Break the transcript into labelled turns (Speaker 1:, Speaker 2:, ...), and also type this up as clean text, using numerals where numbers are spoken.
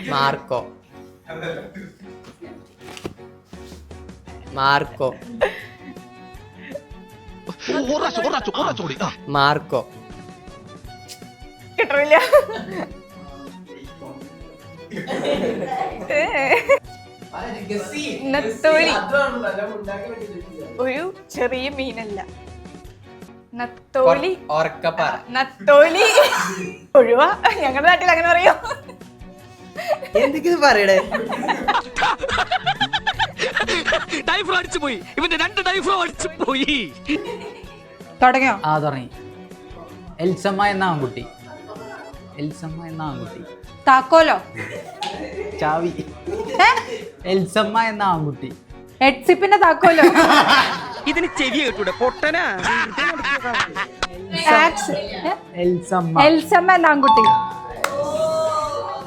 Speaker 1: Marco Marco Marco
Speaker 2: കിട്ടില്ല. നത്തോലി ഒരു ചെറിയ മീനല്ല. നത്തോലി
Speaker 1: ഓർക്കപ്പാറ
Speaker 2: നത്തോലി ഒഴുവ. ഞങ്ങളുടെ നാട്ടിൽ അങ്ങനെ പറയോ?
Speaker 1: എന്തൊക്കെ പറയടേ?
Speaker 2: തുടങ്ങിയോ?
Speaker 3: ആ തുടങ്ങി. എൽസമ്മ എന്ന ആൺകുട്ടി. എൽസമ്മ എന്ന ആൺകുട്ടി.
Speaker 2: താക്കോലോ?
Speaker 3: ചാവി. എൽസമ്മ എന്ന ആൺകുട്ടി.
Speaker 2: ഹെഡ്സിപ്പിന്റെ താക്കോലോ?
Speaker 4: ഇതിന് ചെവി കേട്ടൂടെ പൊട്ടനാ.
Speaker 3: എൽസമ്മ.
Speaker 2: എൽസമ്മ എന്ന ആൺകുട്ടി.